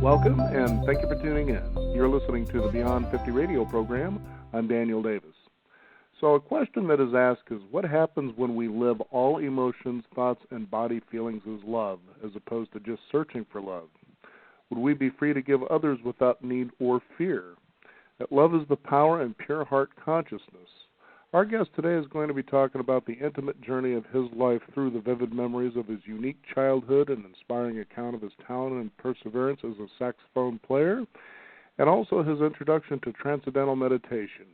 Welcome, and thank you for tuning in. You're listening to the Beyond 50 radio program. I'm Daniel Davis. So a question that is asked is, what happens when we live all emotions, thoughts, and body feelings as love, as opposed to just searching for love? Would we be free to give others without need or fear? That love is the power and pure heart consciousness. Our guest today is going to be talking about the intimate journey of his life through the vivid memories of his unique childhood and inspiring account of his talent and perseverance as a saxophone player, and also his introduction to transcendental meditation.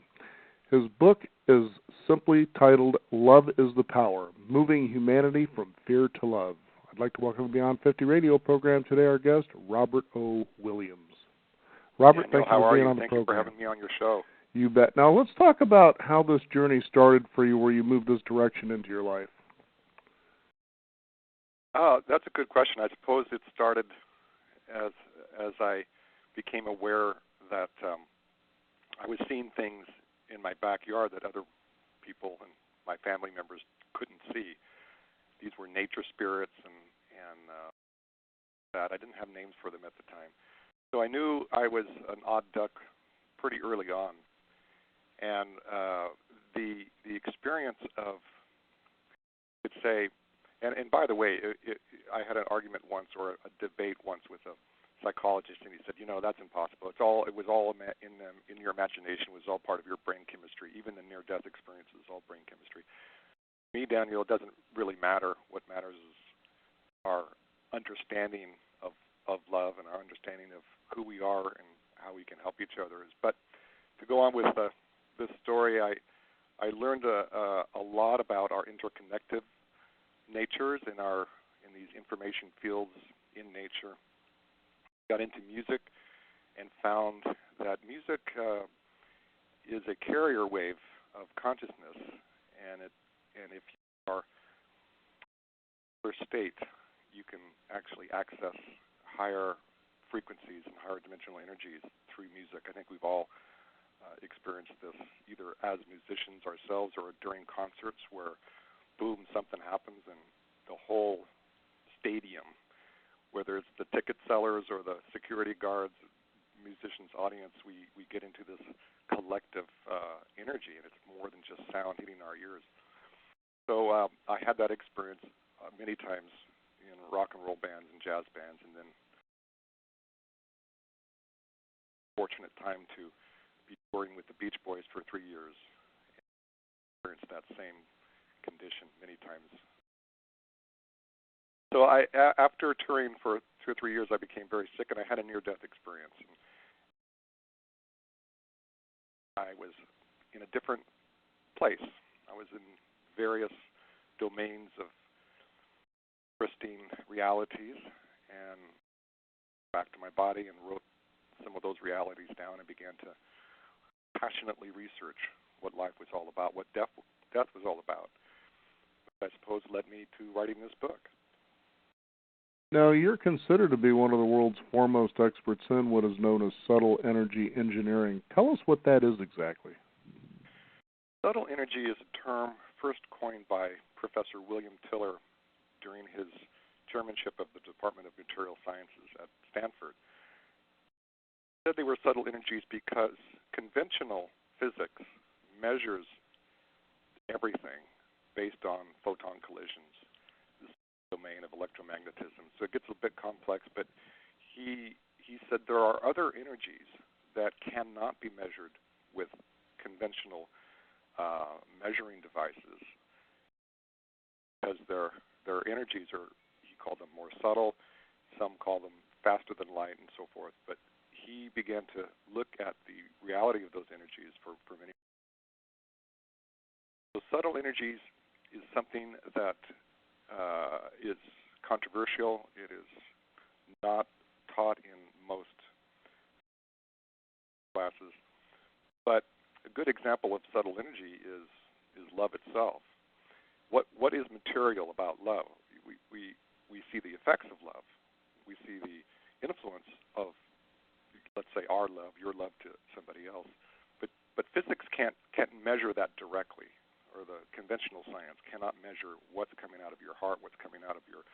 His book is simply titled Love is the Power, Moving Humanity from Fear to Love. I'd like to welcome to the Beyond 50 radio program today our guest, Robert O. Williams. Robert, thank you for being on the program. Thank you for having me on your show. You bet. Now, let's talk about how this journey started for you, where you moved this direction into your life. That's a good question. I suppose it started as I became aware that I was seeing things in my backyard that other people and my family members couldn't see. These were nature spirits and that I didn't have names for them at the time. So I knew I was an odd duck pretty early on. And the experience of, I could say, and by the way, I had an argument once or a debate once with a psychologist, and he said, that's impossible. It was all in your imagination. It was all part of your brain chemistry. Even the near-death experience is all brain chemistry. To me, Daniel, it doesn't really matter. What matters is our understanding of love and our understanding of who we are and how we can help each other. But to go on with this story, I learned a lot about our interconnected natures in these information fields in nature. Got into music and found that music is a carrier wave of consciousness, and if you are in a state, you can actually access higher frequencies and higher dimensional energies through music. I think we've all experienced this either as musicians ourselves or during concerts where, boom, something happens and the whole stadium, whether it's the ticket sellers or the security guards, musicians' audience, we get into this collective energy, and it's more than just sound hitting our ears. So I had that experience many times in rock and roll bands and jazz bands, and then fortunate time to be touring with the Beach Boys for 3 years and experienced that same condition many times. So after touring for 2 or 3 years, I became very sick, and I had a near-death experience. And I was in a different place. I was in various domains of pristine realities, and back to my body and wrote some of those realities down and began to passionately research what life was all about, what death was all about. I suppose led me to writing this book. Now, you're considered to be one of the world's foremost experts in what is known as subtle energy engineering. Tell us what that is exactly. Subtle energy is a term first coined by Professor William Tiller during his chairmanship of the Department of Material Sciences at Stanford. He said they were subtle energies because conventional physics measures everything based on photon collisions, this domain of electromagnetism. So it gets a bit complex, but he said there are other energies that cannot be measured with conventional measuring devices because their energies are, he called them more subtle, some call them faster than light and so forth, but he began to look at the reality of those energies for many. So subtle energies is something that is controversial. It is not taught in most classes, but a good example of subtle energy is love itself. What is material about love? We see the effects of love. We see the influence of, let's say, our love, your love to somebody else. But physics can't measure that directly, or the conventional science cannot measure what's coming out of your heart, what's coming out of your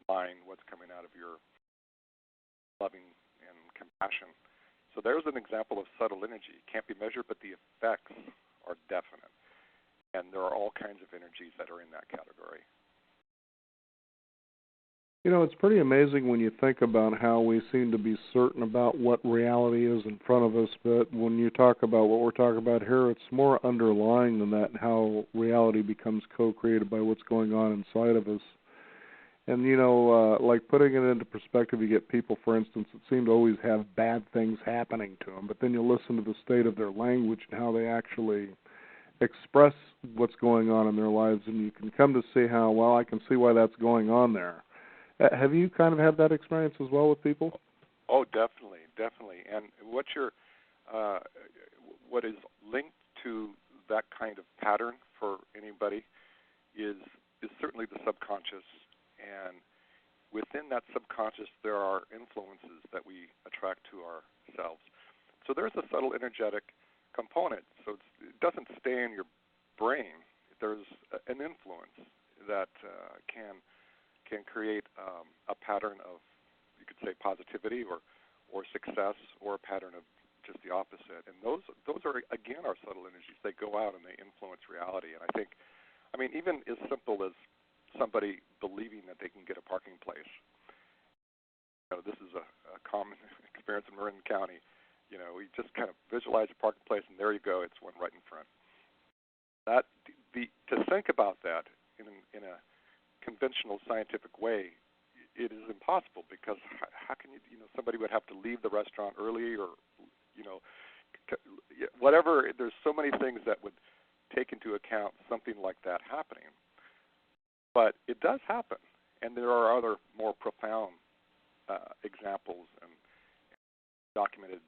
mind, what's coming out of your loving and compassion. So there's an example of subtle energy. It can't be measured, but the effects are definite. And there are all kinds of energies that are in that category. You know, it's pretty amazing when you think about how we seem to be certain about what reality is in front of us, but when you talk about what we're talking about here, it's more underlying than that, and how reality becomes co-created by what's going on inside of us. And, you know, like putting it into perspective, you get people, for instance, that seem to always have bad things happening to them, but then you listen to the state of their language and how they actually express what's going on in their lives, and you can come to see how, well, I can see why that's going on there. Have you kind of had that experience as well with people? Oh, definitely, definitely. And what is linked to that kind of pattern for anybody is certainly the subconscious. And within that subconscious, there are influences that we attract to ourselves. So there's a subtle energetic component. So it doesn't stay in your brain. There's an influence that can create a pattern of, you could say, positivity or success, or a pattern of just the opposite. And those are, again, our subtle energies. They go out and they influence reality. And I think, even as simple as somebody believing that they can get a parking place. This is a common experience in Marin County. We just kind of visualize a parking place, and there you go. It's one right in front. To think about that in a conventional scientific way, it is impossible, because how can somebody would have to leave the restaurant early, or whatever. There's so many things that would take into account something like that happening. But it does happen, and there are other more profound examples and documented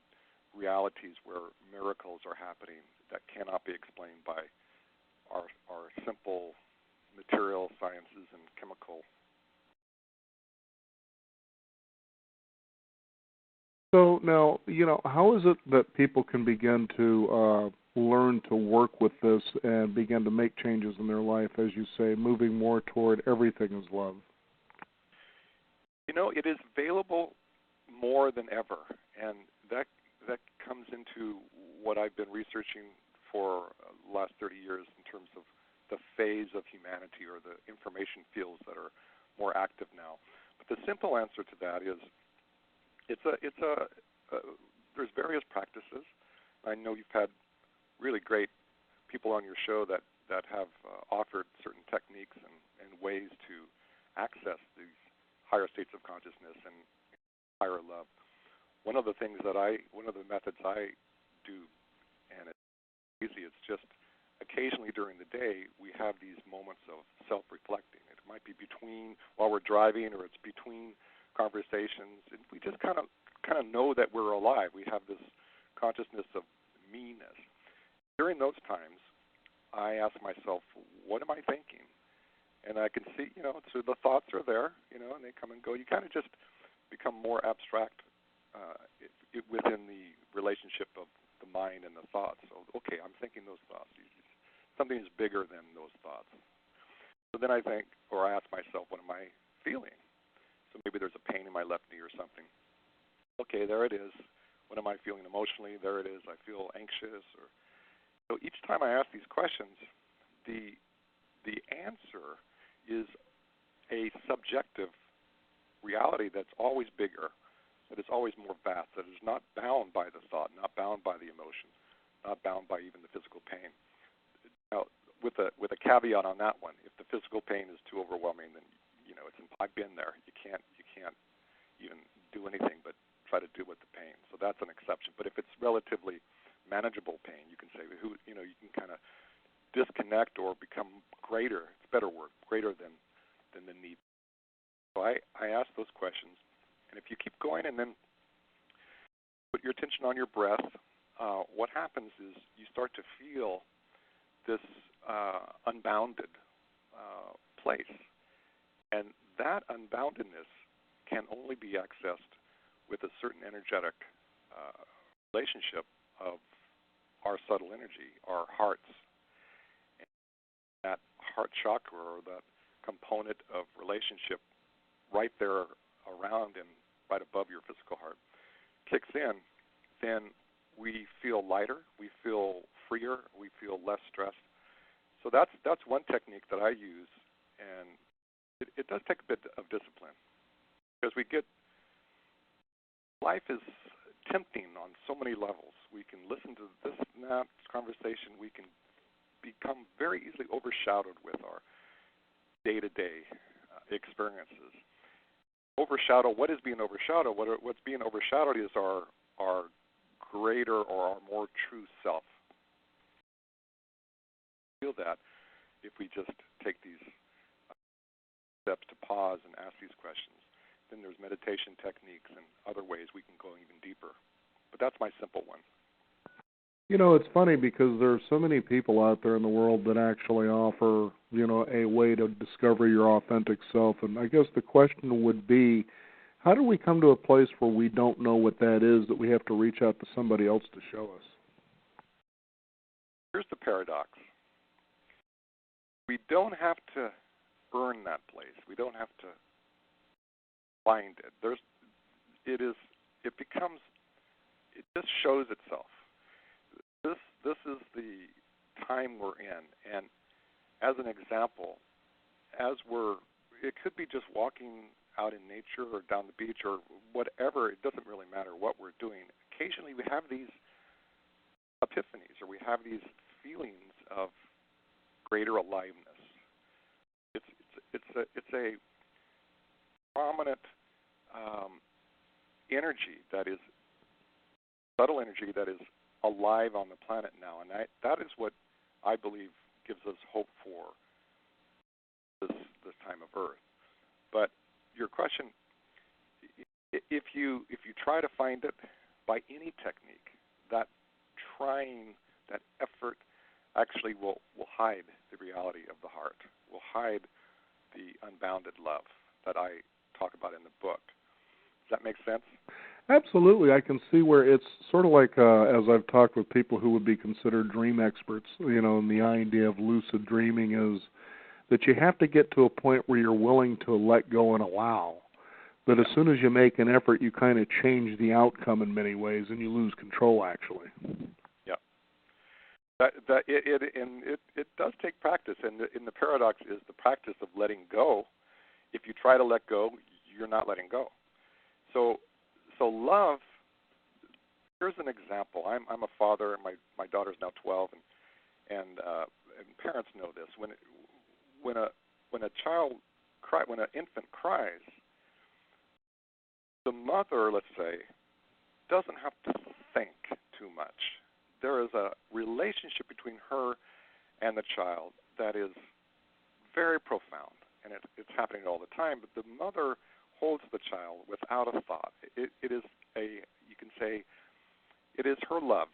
realities where miracles are happening that cannot be explained by our simple material sciences and chemical. So now, how is it that people can begin to learn to work with this and begin to make changes in their life, as you say, moving more toward everything is love? It is available more than ever, and that comes into what I've been researching for the last 30 years in terms of the phase of humanity, or the information fields that are more active now. But the simple answer to that is there's various practices. I know you've had really great people on your show that have offered certain techniques and ways to access these higher states of consciousness and higher love. One of the methods I do, and it's easy, it's just occasionally during the day we have these moments of self-reflecting. It might be while we're driving, or it's between conversations, and we just kind of know that we're alive. We have this consciousness of me-ness. During those times, I ask myself, what am I thinking? And I can see, so the thoughts are there, and they come and go. You kind of just become more abstract within the relationship of the mind and the thoughts. So, okay, I'm thinking those thoughts. Something is bigger than those thoughts. So then I think, or I ask myself, what am I feeling? So maybe there's a pain in my left knee or something. Okay, there it is. What am I feeling emotionally? There it is. I feel anxious. So each time I ask these questions, the answer is a subjective reality that's always bigger, that is always more vast, that is not bound by the thought, not bound by the emotion, not bound by even the physical pain. Now, with a caveat on that one, if the physical pain is too overwhelming, then I've been there. You can't even do anything but try to deal with the pain. So that's an exception. But if it's relatively manageable pain, you can say you can kind of disconnect or become greater. It's a better word, greater than the need. So I ask those questions, and if you keep going and then put your attention on your breath, what happens is you start to feel this unbounded place. And that unboundedness can only be accessed with a certain energetic relationship of our subtle energy, our hearts. And that heart chakra, or that component of relationship right there around and right above your physical heart, kicks in, then we feel lighter, we feel freer, we feel less stressed. So that's one technique that I use, and it does take a bit of discipline because life is tempting on so many levels. We can listen to this and that conversation. We can become very easily overshadowed with our day-to-day experiences. What is being overshadowed? What's being overshadowed is our greater or our more true self. Feel that if we just take these steps to pause and ask these questions. Then there's meditation techniques and other ways we can go even deeper. But that's my simple one. You know, it's funny because there are so many people out there in the world that actually offer, a way to discover your authentic self. And I guess the question would be, how do we come to a place where we don't know what that is, that we have to reach out to somebody else to show us? Here's the paradox. We don't have to earn that place. We don't have to find it. It just shows itself. This is the time we're in, and as an example, it could be just walking out in nature or down the beach or whatever. It doesn't really matter what we're doing. Occasionally, we have these epiphanies, or we have these feelings of greater aliveness. It's a prominent energy that is subtle energy that is alive on the planet now, and that is what I believe gives us hope for this time of Earth. But your question, if you try to find it by any technique, that effort actually will hide the reality of the heart, will hide the unbounded love that I talk about in the book. Does that make sense? Absolutely. I can see where it's sort of like, as I've talked with people who would be considered dream experts, and the idea of lucid dreaming is that you have to get to a point where you're willing to let go and allow. But as soon as you make an effort, you kind of change the outcome in many ways, and you lose control, actually. Yeah. It does take practice, and the paradox is the practice of letting go. If you try to let go, you're not letting go. So love. Here's an example. I'm a father, and my daughter's now 12, and parents know this. When an infant cries, the mother, let's say, doesn't have to think too much. There is a relationship between her and the child that is very profound, and it's happening all the time. But the mother holds the child without a thought. It is you can say, it is her love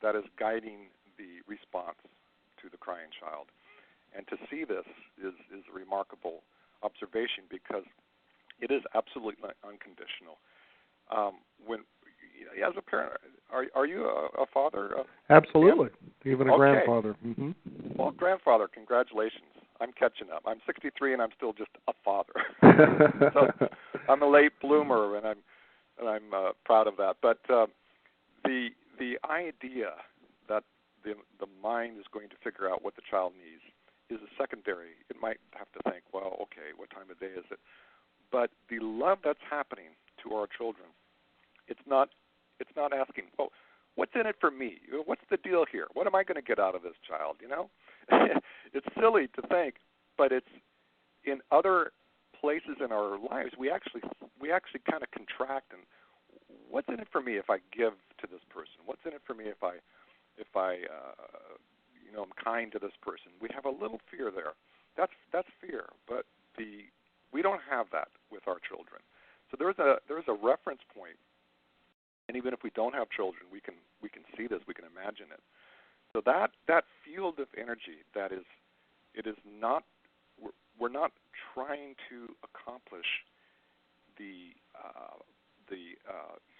that is guiding the response to the crying child. And to see this is a remarkable observation because it is absolutely unconditional. As a parent, are you a father? Absolutely, yeah? Even a grandfather. Mm-hmm. Well, grandfather, congratulations. I'm catching up. I'm 63 and I'm still just a father. So I'm a late bloomer, and I'm proud of that. But the idea that the mind is going to figure out what the child needs is a secondary. It might have to think, well, okay, what time of day is it? But the love that's happening to our children, it's not asking, well, what's in it for me? What's the deal here? What am I going to get out of this child? It's silly to think, but it's in other places in our lives we actually kind of contract, and what's in it for me if I give to this person? What's in it for me if I I'm kind to this person? We have a little fear there. That's fear, but we don't have that with our children. So there's a reference point, and even if we don't have children, we can see this, we can imagine it. So that field of energy we're not trying to accomplish the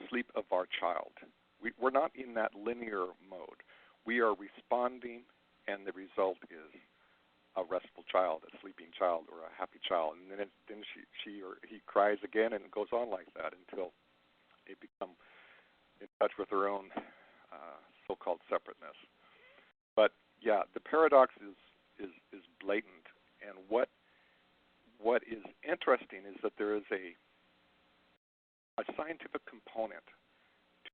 sleep of our child. We're not in that linear mode. We are responding, and the result is a restful child, a sleeping child, or a happy child. And then she or he cries again, and it goes on like that until they become touch with their own so-called separateness. But yeah, the paradox is blatant, and what is interesting is that there is a scientific component to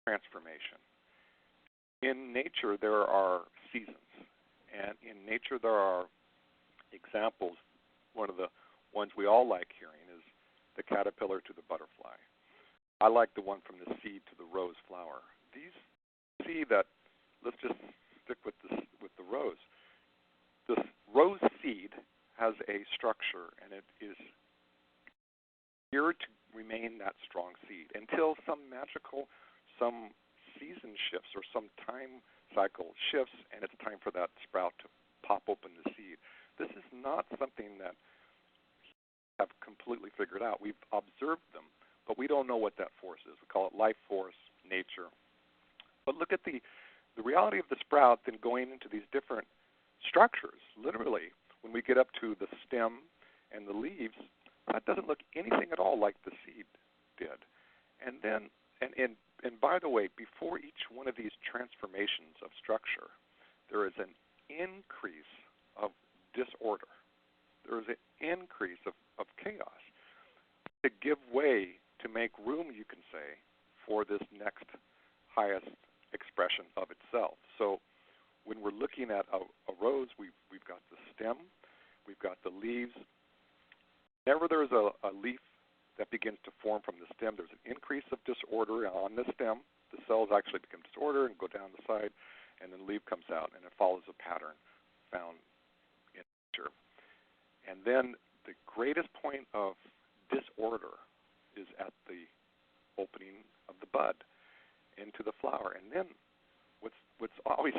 transformation. In nature, there are seasons, and in nature there are examples. One of the ones we all like hearing is the caterpillar to the butterfly. I like the one from the seed to the rose flower. These see that. Let's just stick with the rose. This rose seed has a structure, and it is here to remain that strong seed until some season shifts or some time cycle shifts, and it's time for that sprout to pop open the seed. This is not something that we have completely figured out. We've observed them, but we don't know what that force is. We call it life force, nature. But look at the reality of the sprout then going into these different structures. Literally, when we get up to the stem and the leaves, that doesn't look anything at all like the seed did. And then, and by the way, before each one of these transformations of structure, there is an increase of disorder. There is an increase of chaos to give way, to make room, you can say, for this next highest expression of itself. So when we're looking at a rose, we've got the stem, we've got the leaves. Whenever there's a leaf that begins to form from the stem, there's an increase of disorder on the stem. The cells actually become disordered and go down the side, and then the leaf comes out, and it follows a pattern found in nature. And then the greatest point of disorder is at the opening of the bud into the flower. And then what's always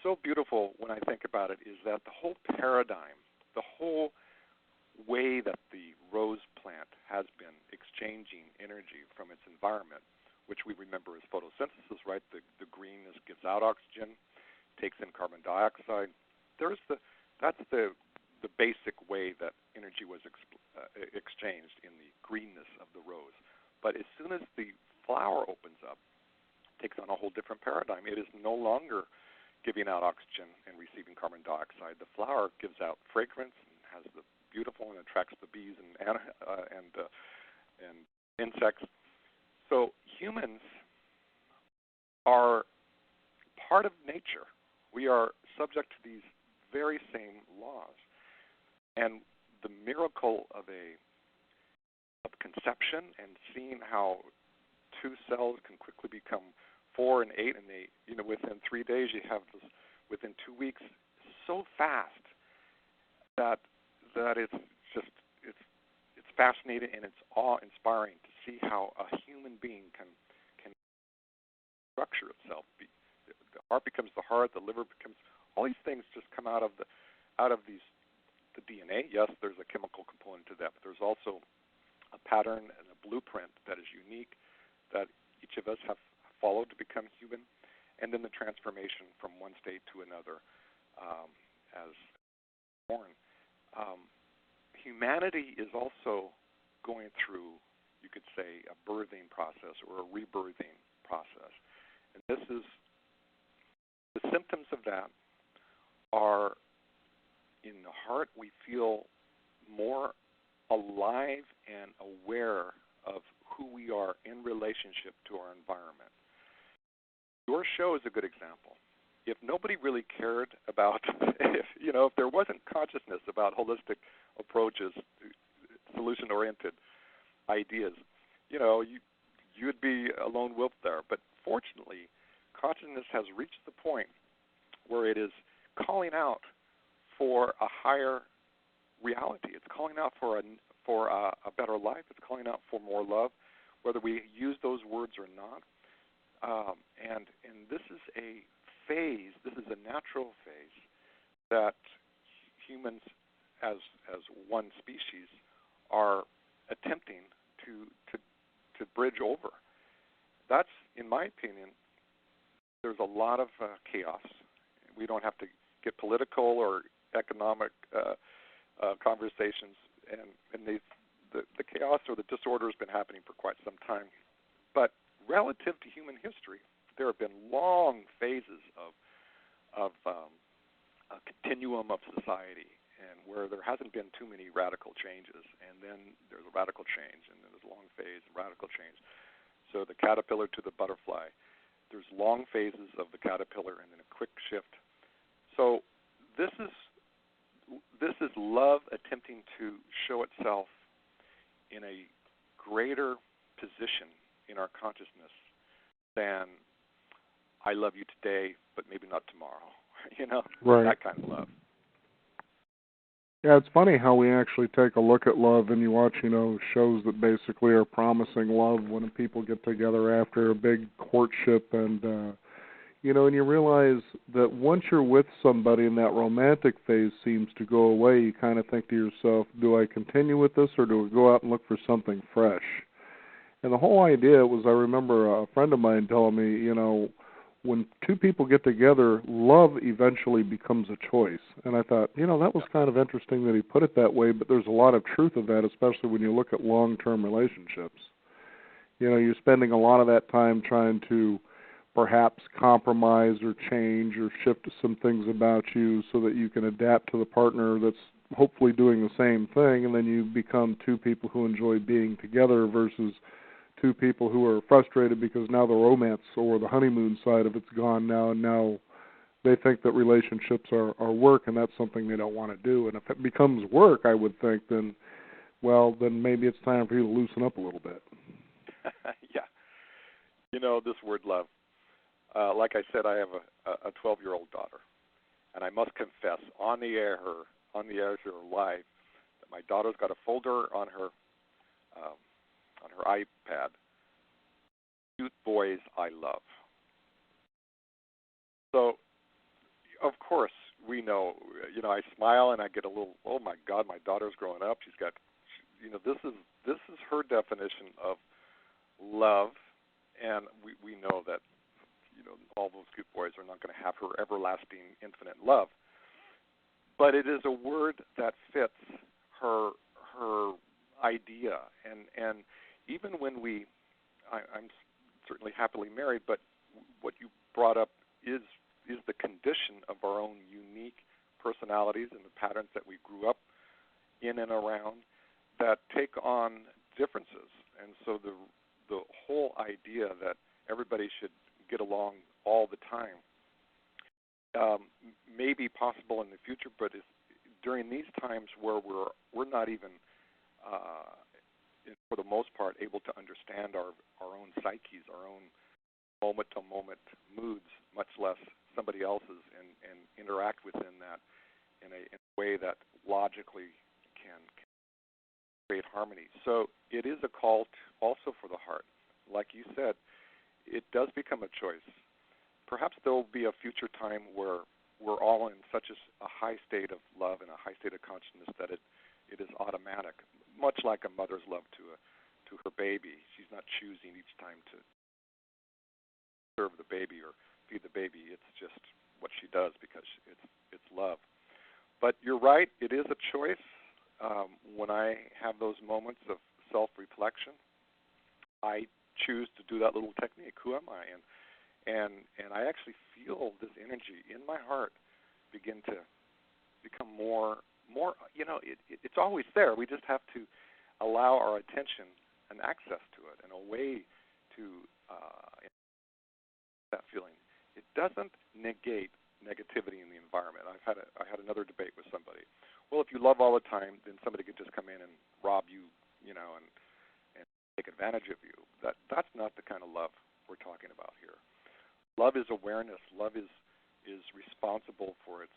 so beautiful when I think about it is that the whole paradigm, the whole way that the rose plant has been exchanging energy from its environment, which we remember as photosynthesis, right? The greenness gives out oxygen, takes in carbon dioxide. That's the basic way that energy was exchanged in the greenness of the rose. But as soon as the flower opens up, it takes on a whole different paradigm. It is no longer giving out oxygen and receiving carbon dioxide. The flower gives out fragrance and has the beautiful and attracts the bees and insects. So humans are part of nature. We are subject to these very same laws. And the miracle of conception and seeing how two cells can quickly become 4 and 8, and within 3 days you have this, within 2 weeks, so fast that it's fascinating and it's awe-inspiring to see how a human being can structure itself. The heart becomes the heart, the liver becomes, all these things just come out of the DNA. Yes, there's a chemical component to that, but there's also a pattern and a blueprint that is unique that each of us have followed to become human, and then the transformation from one state to another as born. Humanity is also going through, you could say, a birthing process or a rebirthing process. And this is, the symptoms of that are in the heart we feel more alive and aware of who we are in relationship to our environment. Your show is a good example. If nobody really cared about, if there wasn't consciousness about holistic approaches, solution-oriented ideas, you'd be a lone wolf there. But fortunately, consciousness has reached the point where it is calling out for a higher reality. It's calling out for a better life. It's calling out for more love, whether we use those words or not. And this is a phase. This is a natural phase that humans, as one species, are attempting to bridge over. That's, in my opinion, there's a lot of chaos. We don't have to get political or economic conversations, and the chaos or the disorder has been happening for quite some time. But relative to human history, there have been long phases of a continuum of society, and where there hasn't been too many radical changes, and then there's a radical change, and then there's a long phase and radical change. So the caterpillar to the butterfly, there's long phases of the caterpillar and then a quick shift. So this is love attempting to show itself in a greater position in our consciousness than I love you today, but maybe not tomorrow. Right. That kind of love. Yeah, it's funny how we actually take a look at love, and you watch, shows that basically are promising love when people get together after a big courtship, and and you realize that once you're with somebody and that romantic phase seems to go away, you kind of think to yourself, do I continue with this, or do I go out and look for something fresh? And the whole idea was, I remember a friend of mine telling me, when two people get together, love eventually becomes a choice. And I thought, that was kind of interesting that he put it that way, but there's a lot of truth of that, especially when you look at long-term relationships. You're spending a lot of that time trying to perhaps compromise or change or shift some things about you so that you can adapt to the partner that's hopefully doing the same thing, and then you become two people who enjoy being together versus two people who are frustrated because now the romance or the honeymoon side of it's gone now, and now they think that relationships are work, and that's something they don't want to do. And if it becomes work, I would think, then maybe it's time for you to loosen up a little bit. Yeah. This word love. Like I said, I have a 12-year-old daughter, and I must confess on the air live that my daughter's got a folder on her iPad, Cute Boys I Love. So, of course, we know, I smile and I get a little, oh my God, my daughter's growing up. She's got, this is her definition of love, and we know that, all those cute boys are not going to have her everlasting infinite love. But it is a word that fits her idea, and even when I'm certainly happily married, but what you brought up is the condition of our own unique personalities and the patterns that we grew up in and around that take on differences. And so the whole idea that everybody should get along all the time may be possible in the future, but during these times where we're not even for the most part able to understand our own psyches, our own moment-to-moment moods, much less somebody else's, and interact within that in a way that logically can create harmony. So it is a call also for the heart. Like you said, it does become a choice. Perhaps there will be a future time where we're all in such a high state of love and a high state of consciousness that it is automatic, much like a mother's love to her baby. She's not choosing each time to serve the baby or feed the baby. It's just what she does because it's love. But you're right, it is a choice. When I have those moments of self-reflection, I choose to do that little technique. Who am I? And I actually feel this energy in my heart begin to become more. It's always there. We just have to allow our attention and access to it and a way to that feeling. It doesn't negate negativity in the environment. I had another debate with somebody. Well, if you love all the time, then somebody could just come in and rob you, and take advantage of you. That's not the kind of love we're talking about here. Love is awareness. Love is responsible for its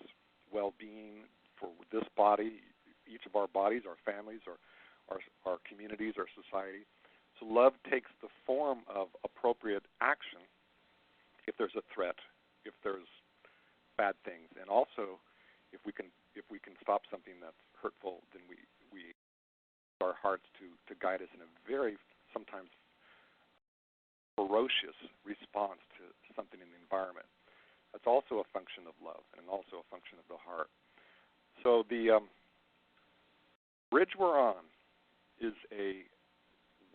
well-being, for this body, each of our bodies, our families, our communities, our society. So love takes the form of appropriate action if there's a threat, if there's bad things, and also if we can stop something that's hurtful, then we our hearts to guide us in a very sometimes ferocious response to something in the environment. That's also a function of love and also a function of the heart. So the bridge we're on is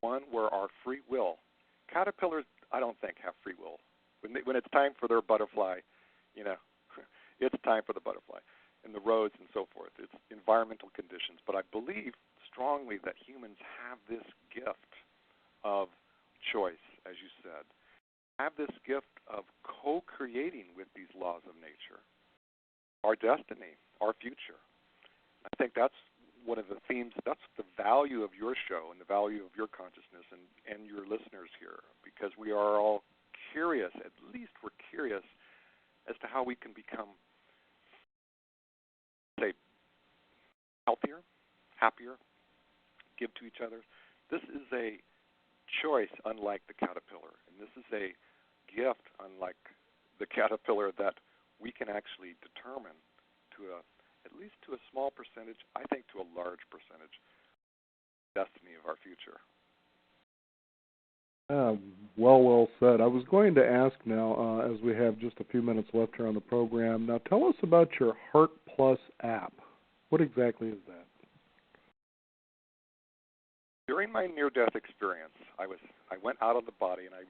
one where our free will caterpillars, I don't think, have free will. When it's time for their butterfly, you know, it's time for the butterfly, and the rose and so forth. It's environmental conditions. But I believe strongly that humans have this gift of choice, as you said, have this gift of co-creating with these laws of nature, our destiny, our future. I think that's one of the themes, that's the value of your show and the value of your consciousness and your listeners here, because we are all curious, at least we're curious, as to how we can become, say, healthier, happier, give to each other. This is a choice unlike the caterpillar, and this is a gift unlike the caterpillar that we can actually determine at least to a small percentage, I think to a large percentage, destiny of our future. Well said. I was going to ask now, as we have just a few minutes left here on the program, now tell us about your Heart Plus app. What exactly is that? During my near-death experience, I went out of the body, and I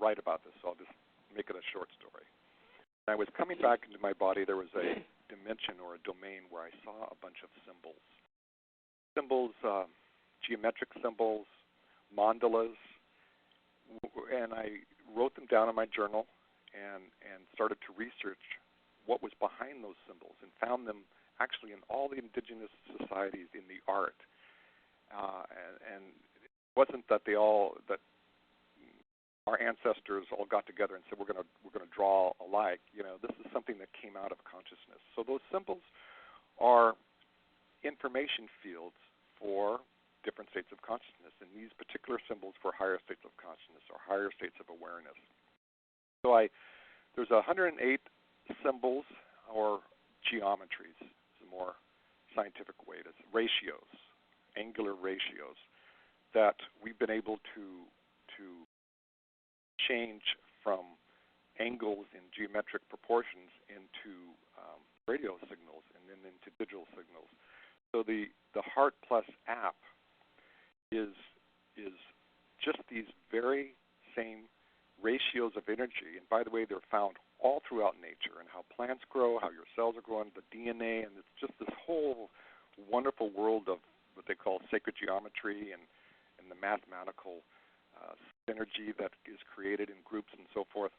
write about this, so I'll just make it a short story. When I was coming back into my body, there was a dimension or a domain where I saw a bunch of symbols. Geometric symbols, mandalas, and I wrote them down in my journal and started to research what was behind those symbols and found them actually in all the indigenous societies in the art. And it wasn't that our ancestors all got together and said we're going to draw alike. This is something that came out of consciousness. So those symbols are information fields for different states of consciousness, and these particular symbols for higher states of consciousness or higher states of awareness. So there's 108 symbols or geometries. It's a more scientific way. It's ratios, angular ratios that we've been able to change from angles in geometric proportions into radio signals and then into digital signals. So the Heart Plus app is just these very same ratios of energy. And by the way, they're found all throughout nature, and how plants grow, how your cells are growing, the DNA, and it's just this whole wonderful world of what they call sacred geometry and the mathematical synergy that is created in groups and so forth.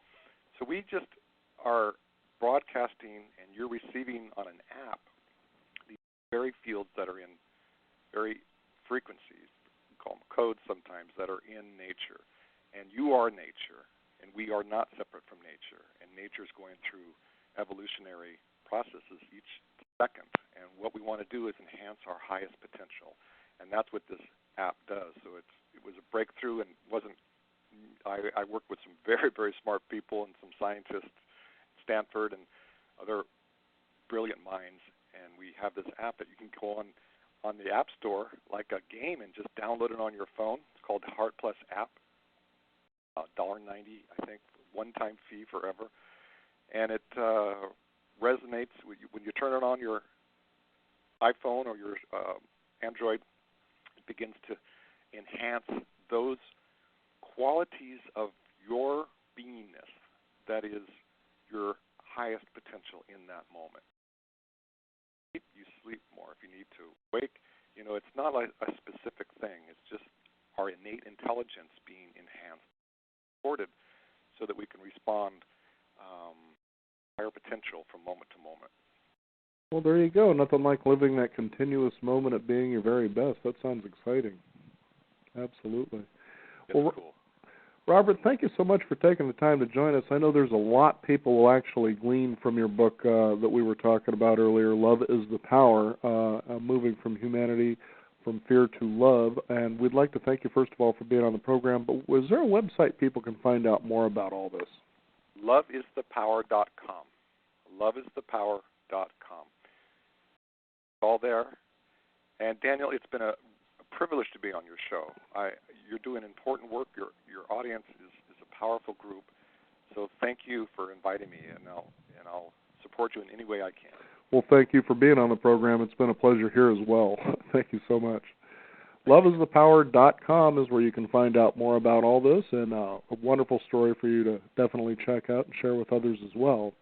So we just are broadcasting, and you're receiving on an app these very fields that are in very frequencies, we call them codes sometimes, that are in nature. And you are nature, and we are not separate from nature. And nature is going through evolutionary processes each second. And what we want to do is enhance our highest potential. And that's what this app does. So it was a breakthrough, and I worked with some very, very smart people and some scientists at Stanford and other brilliant minds. And we have this app that you can go on the App Store like a game and just download it on your phone. It's called the Heart Plus app. $1.90, I think, one-time fee forever. And it resonates when you turn it on your iPhone or your Android. It begins to enhance those qualities of your beingness that is your highest potential in that moment. You sleep more if you need to. Wake, it's not like a specific thing. It's just our innate intelligence being enhanced, supported, so that we can respond higher potential from moment to moment. Well, there you go. Nothing like living that continuous moment of being your very best. That sounds exciting. Absolutely. Well, cool. Robert, thank you so much for taking the time to join us. I know there's a lot people will actually glean from your book that we were talking about earlier, Love is the Power, Moving from Humanity, from Fear to Love. And we'd like to thank you, first of all, for being on the program. But was there a website people can find out more about all this? Loveisthepower.com. Loveisthepower.com. All there. And Daniel, it's been a privilege to be on your show. You're doing important work. Your audience is a powerful group. So thank you for inviting me, and I'll support you in any way I can. Well, thank you for being on the program. It's been a pleasure here as well. Thank you so much. loveisthepower.com is where you can find out more about all this, and a wonderful story for you to definitely check out and share with others as well.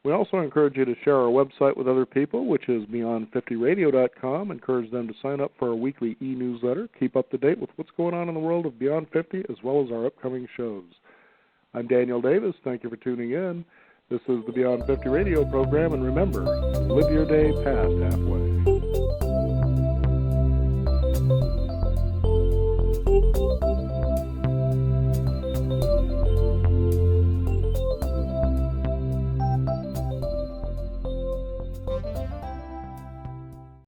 We also encourage you to share our website with other people, which is beyond50radio.com. Encourage them to sign up for our weekly e-newsletter. Keep up to date with what's going on in the world of Beyond 50, as well as our upcoming shows. I'm Daniel Davis. Thank you for tuning in. This is the Beyond 50 radio program, and remember, live your day past halfway.